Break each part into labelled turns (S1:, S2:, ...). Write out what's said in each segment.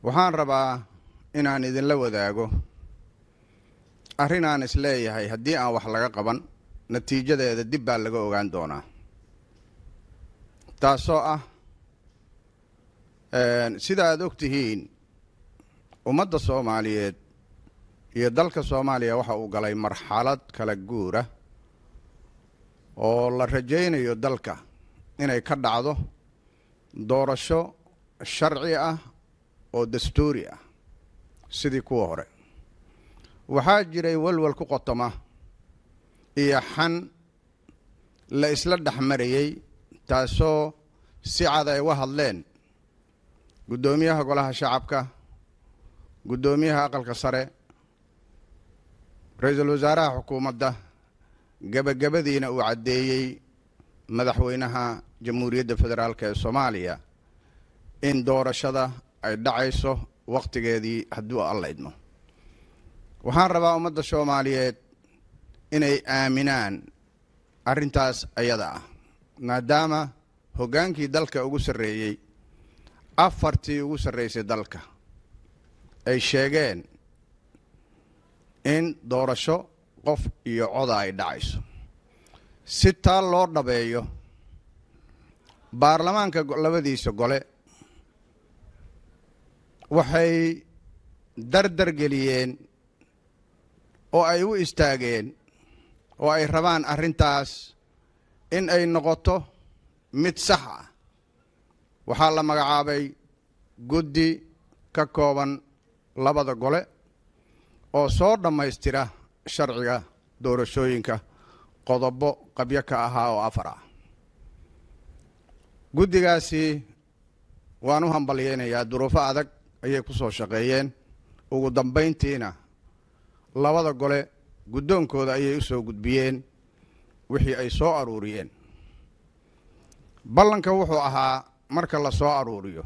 S1: waxaan rabaa inaan idinla wadaago arrin aan isleeyahay haddii aan wax laga qaban natiijadeeda dib baa laga ogaan doonaa taasoo ah sida aad og tihiin ummadda Soomaaliyeed iyo dalka Soomaaliya waxa uu galay marxalad kala guura oo la rajaynayo dalka inay ka dhacdo doorasho sharci ah oo dastuuri ah sidii kuwa hore waxaa jiray walwal ku qotoma iyo xan la isla dhaxmarayay taasoo si cad ay uga hadleen gudoomiyaha golaha shacabka gudoomiyaha aqalka sare ra'iisul wasaaraha xukuumadda gabagabadiina uu cadeeyay madaxweynaha jamhuuriyadda federaalka ee Soomaaliya in doorashada ay dhacayso waqtigeedii hadduu alla idmo waxaan rabaa ummadda Soomaaliyeed inay aaminaan arrintaas ayada ah maadaama hogaankii dalka ugu sareeyay afartii ugu sareysay dalka ay sheegeen in doorasho qof iyo cod ay dhacayso si taa loo dhabeeyo baarlamaanka labadiisa gole waxay dardar geliyeen oo ay u istaageen oo ay rabaan arrintaas in ay noqoto mid sax ah waxaa la magacaabay guddi ka kooban labada gole oo soo dhammaystira sharciga doorashooyinka qodobo qabyo ka ahaa oo afar ah guddigaasi waan u hambalyeynayaa duruufo adag ayay ku soo shaqeeyeen ugu dambayntiina labada gole guddoonkooda ayay u soo gudbiyeen wixii ay soo aruuriyeen ballanka wuxuu ahaa marka la soo aruuriyo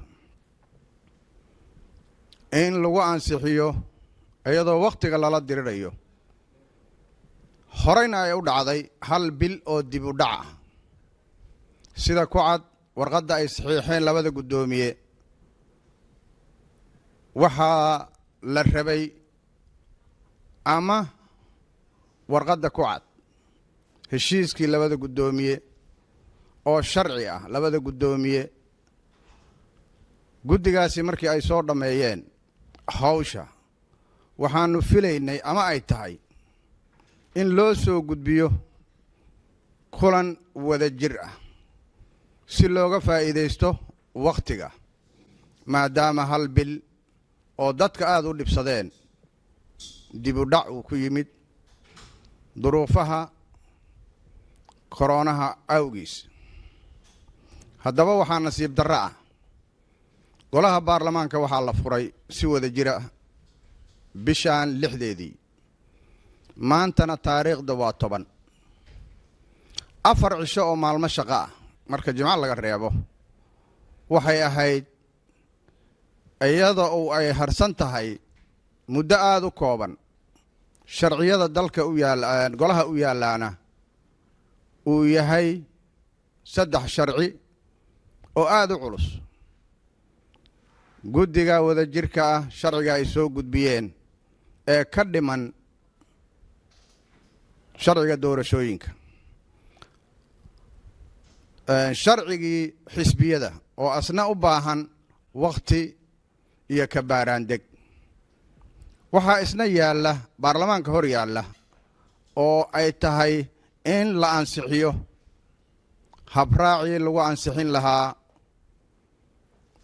S1: in lagu ansixiyo iyadoo waqtiga lala dirirayo horeyna ay u dhacday hal bil oo dib u dhac ah sida ku cad warqadda ay saxiixeen labada guddoomiye waxaa la rabay ama warqadda ku cad heshiiskii labada guddoomiye oo sharci ah labada guddoomiye guddigaasi markii ay soo dhammeeyeen hawsha waxaanu filaynay ama ay tahay in loo soo gudbiyo kulan wada jir ah si looga faa'iideysto waqtiga maadaama hal bil oo dadka aad u dhibsadeen dib u dhac uu ku yimid duruufaha koronaha awgiis haddaba waxaa nasiib darro ah golaha baarlamaanka waxaa la furay si wada jira bishaan 6deedii maantana taariikhda waa 10 4 cisho oo maalmo shaqo ah marka jimco laga reebo waxay ahayd iyada oo ay harsan tahay muddo aad u kooban sharciyada dalka u yaal golaha u yaalaana uu yahay 3 sharci oo aad u culus guddiga wada jirka ah sharciga ay soo gudbiyeen ee ka dhiman sharciga doorashooyinka sharcigii xisbiyada oo asna u baahan waqti iyo ka baaraandeg waxaa isna yaalla baarlamaanka hor yaalla oo ay tahay in la ansixiyo habraacii lagu ansixin lahaa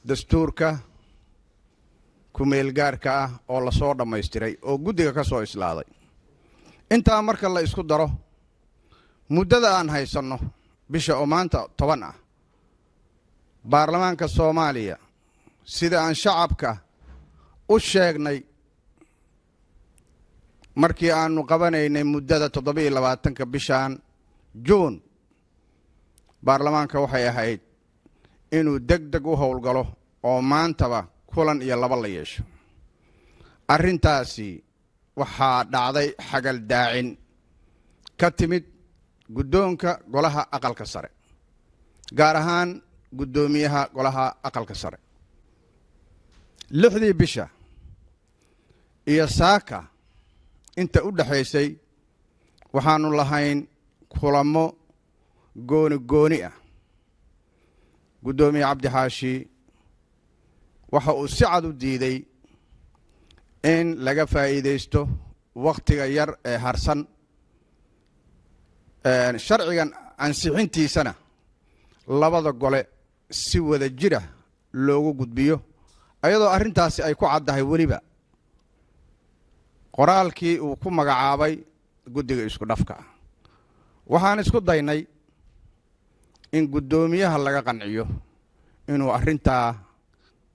S1: dastuurka kumeelgaarka ah oo la soo dhammaystiray oo guddiga ka soo islaaday intaa marka la isku daro muddada aan haysanno bisha oo maanta 10 ah baarlamaanka Soomaaliya sida aan shacabka u sheegnay markii aanu qabanaynay muddada 27 bishan Juun baarlamaanka waxay ahayd inuu degdeg u howlgalo oo maantaba kulan iyo laba la yeesho arrintaasi waxaa dhacday xagal daacin ka timid guddoonka golaha aqalka sare gaar ahaan guddoomiyaha golaha aqalka sare lixdii bisha iyo saaka inta u dhaxaysay waxaanu lahayn kulamo gooni ah. Gudoomiye Cabdi Xaashi waxa uu si cad u diiday in laga faa'iideysto waqtiga yar ee harsan sharcigan ansixintiisana labada gole si wada jira loogu gudbiyo ayadoo arrintaasi ay ku caddahay weliba qoraalkii uu ku magacaabay guddiga isku dhafka. Waxaan isku daynay in guddoomiyaha laga qanciyo inuu arrintaa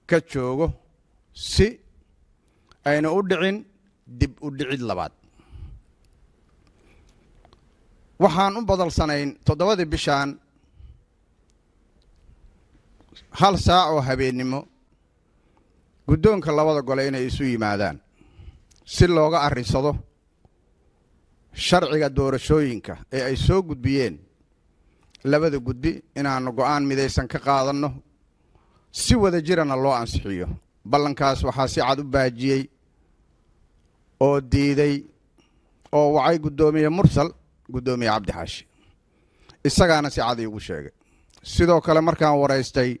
S1: ka joogo si ayna u dhicin dib u dhicid labaad. waxaan u badalsanayn 7 bishaan 1 saac oo habeenimo guddoonka labada gole inay isu yimaadaan si looga arrisado sharciga doorashooyinka ee ay soo gudbiyeen labada guddi inaanu go'aan midaysan ka qaadanno si wada jirana loo ansixiyo. ballankaas waxaa si cad u baajiyey oo diiday oo wacay guddoomiye mursal gudoomiye Cabdi Xaashi isagaana si cad ugu sheegay. sidoo kale markaan waraystay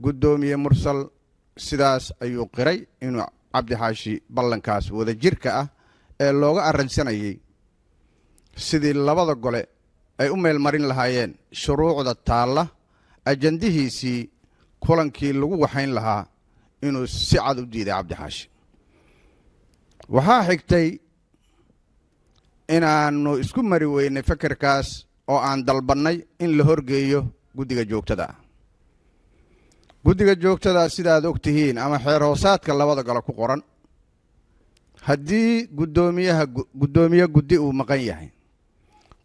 S1: gudoomiye mursal sidaas ayuu qiray inuu Cabdi Xaashi ballankaas wada jirka ah ee looga arrinsanayay sidii labada gole ay u meel marin lahaayeen shuruucda taalla ajandihiisii kulankii lagu waxayn lahaa inuu si cad u diiday Cabdi Xaashi. waxaa xigtay inaanu isku mari weynay fikirkaas oo aan dalbannay in la horgeeyo guddiga joogtada ah. guddiga joogtada sidaad ogtihiin ama xeer hoosaadka labada gole ku qoran haddii guddoomiye guddi uu maqan yahay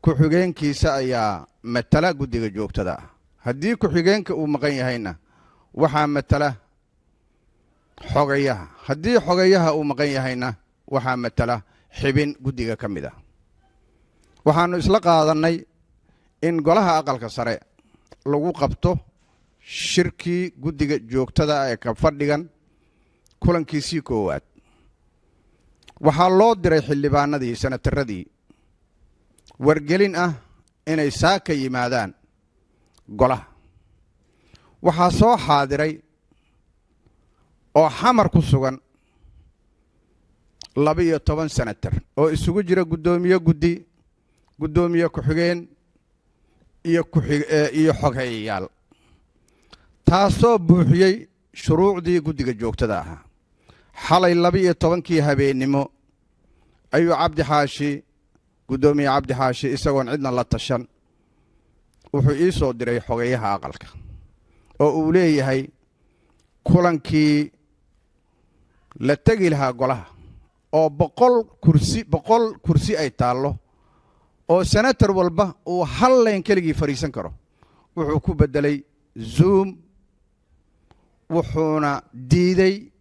S1: ku-xigeenkiisa ayaa matala guddiga joogtada ah. haddii ku-xigeenka uu maqan yahayna waxaa matala xogayaha. haddii xogayaha uu maqan yahayna waxaa matala xibin guddiga ka mid ah. waxaanu isla qaadannay in golaha aqalka sare lagu qabto shirkii guddiga joogtada ee ka fadhigan kulankiisii koowaad. waxaa loo diray xildhibaanadii senataradii wargelin ah inay saaka yimaadaan golaha. waxaa soo xaadiray oo xamar ku sugan 12 senatar oo isugu jira guddoomiye guddi guddoomiye ku-xigeen iyo xoghayayaal taasoo buuxiyey shuruucdii guddiga joogtada ahaa. xalay 12kii habeenimo ayuu Cabdi Xaashi guddoomiye Cabdi Xaashi isagoon cidna la tashan wuxuu ii soo diray xogayaha aqalka oo uu leeyahay kulankii la tegi lahaa golaha oo 100 kursi ay taallo oo senator walba uu hal leen keligii fariisan karo wuxuu ku bedelay Zoom wuxuuna diiday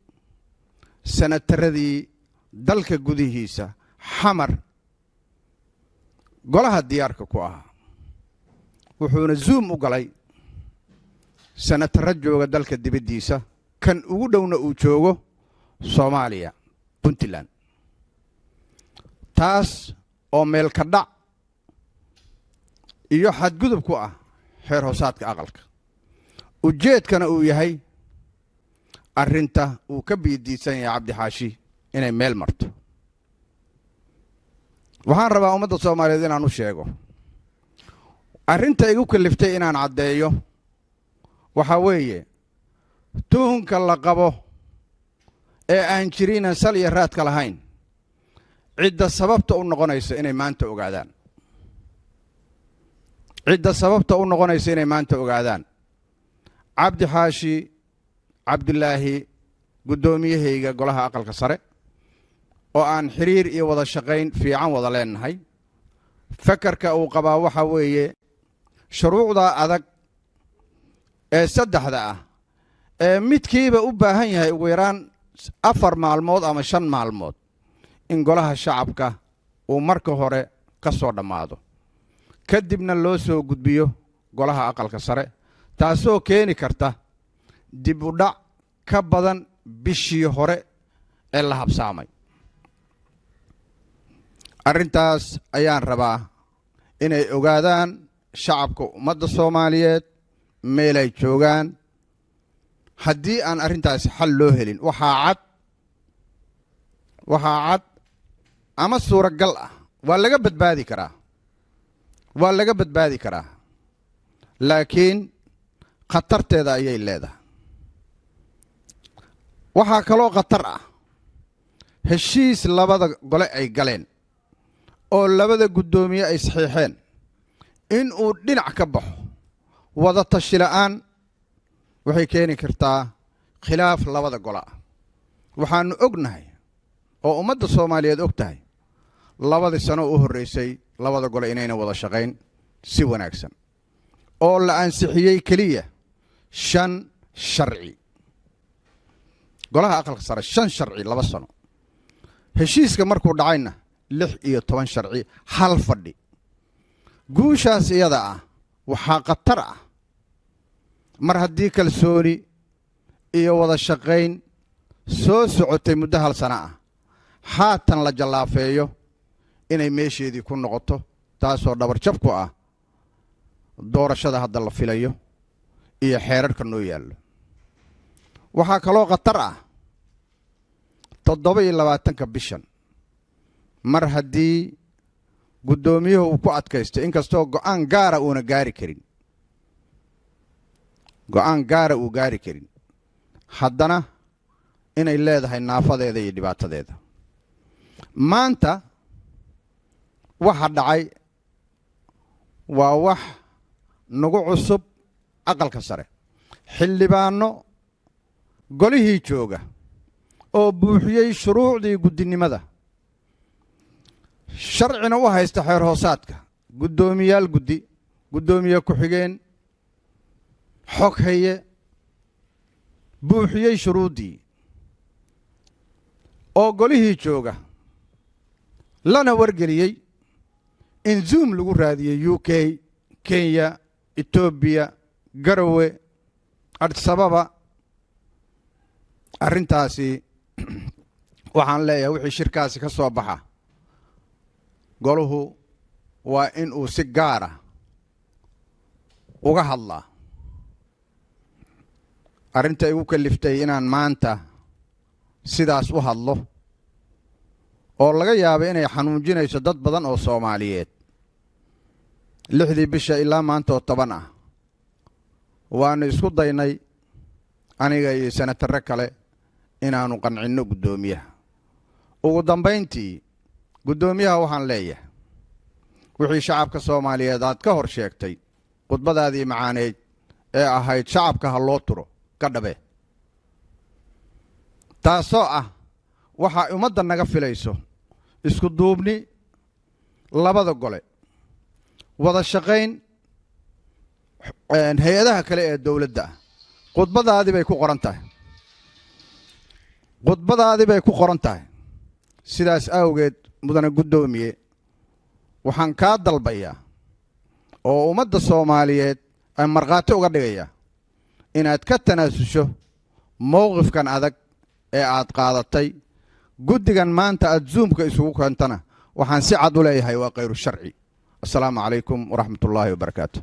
S1: senataradii dalka gudihiisa xamar golaha diyaarka ku ahaa wuxuuna Zoom u galay senataro jooga dalka dibadiisa kan ugu dhowna uu joogo Soomaaliya Puntland. taas oo meel ka dhac iyo xadgudub ku ah xeer hoosaadka aqalka. ujeedkana uu yahay arrinta uu ka biidiisan yahay Cabdi Xaashi inay meel marto. waxaan rabaa ummadda Soomaaliyeed inaan u sheego arrinta igu kaliftay inaan caddeeyo waxa weeye tuhunka la qabo ee aan jirin sal iyo raadka lahayn cidda sababta u noqonaysa inay maanta ogaadaan. Cabdi Xaashi Cabdulaahi guddoomiyahayga golaha aqalka sare oo aan xiriir iyo wada shaqayn fiican wada leenahay. fakarka uu qabaa waxa weeye shuruucda adag ee saddexda ah ee midkiiba u baahan yahay ugu yaraan 4 maalmood ama 5 maalmood in golaha shacabka uu marka hore ka soo dhammaado kadibna loo soo gudbiyo golaha aqalka sare taasoo keeni karta dib u dhac ka badan bishii hore ee la habsaamay. arrintaas ayaan rabaa inay ogaadaan shacabka ummadda Soomaaliyeed meel ay joogaan. haddii aan arrintaas xal loo helin waxaa cad ama suuragal ah waa laga badbaadi karaa laakiin khatarteeda ayay leedahay. waxaa kaloo khatar ah heshiis labada gole ay galeen oo labada guddoomiye ay saxiixeen in uu dhinac ka baxo wada tashi la'aan waxay keeni kartaa khilaaf labada gole ah. waxaanu ognahay oo ummadda Soomaaliyeed og tahay labadii sano u horreysay labada gole inayna wada shaqayn si wanaagsan oo la ansixiyey keliya 5 sharci. golaha aqalka sare 5 sharci 2 sano. heshiiska markuu dhacayna 16 sharci hal fadhi. guushaas iyada ah waxaa khatar ah mar haddii kalsooni iyo wada shaqayn soo socotay muddo 1 sano ah haatan la jallaafeeyo inay meesheedii ku noqoto taasoo dhabar jab ku ah doorashada hadda la filayo iyo xeerarka noo yaallo. waxaa kaloo khatar ah 27 bishan mar haddii guddoomiyuhu uu ku adkaysto inkastoo go'aan gaara uu gaari karin haddana inay leedahay naafadeeda iyo dhibaatadeeda. maanta waxa dhacay waa wax nagu cusub aqalka sare. xildhibaano golihii jooga oo buuxiyey shuruucdii guddinimada sharcina u haysta xeer hoosaadka guddoomiyaal guddi guddoomiye ku-xigeen xog haye buuxiyey shuruuddii oo golihii jooga lana wargeliyey in Zoom lagu raadiyey UK, Kenya, Ethiopia, Garowe, Addis Ababa. arrintaasi waxaan leeyahay wixii shirkaasi ka soo baxa goluhu waa in uu si gaar ah uga hadlaa. arrinta igu kaliftay inaan maanta sidaas u hadlo oo laga yaabo inay xanuujinayso dad badan oo Soomaaliyeed 6 bisha ilaa maanta oo 10 ah waanu isku daynay aniga iyo senatarre kale inaanu qancinno guddoomiyaha. ugu dambayntii guddoomiyaha waxaan leeyahay wixii shacabka Soomaaliyeed aad ka hor sheegtay khudbadaadii macaaneed ee ahayd shacabka ha loo turo ka dhabe taasoo ah waxa ummadda naga filayso isku duubni labada gole wada shaqayn hay'adaha kale ee dawladda khudbadaadii bay ku qoran tahay sidaas awgeed mudane guddoomiye waxaan kaa dalbayaa oo ummadda Soomaaliyeed ay marqaati uga dhigaya inaad ka tanaasusho mowqifkan adag ee aad qaadatay. guddigan maanta aad Zoomka isugu keentana waxaan si cad u leeyahay waa khayru sharci. assalaamu calaykum waraxmatullaahi wabarakaatuh.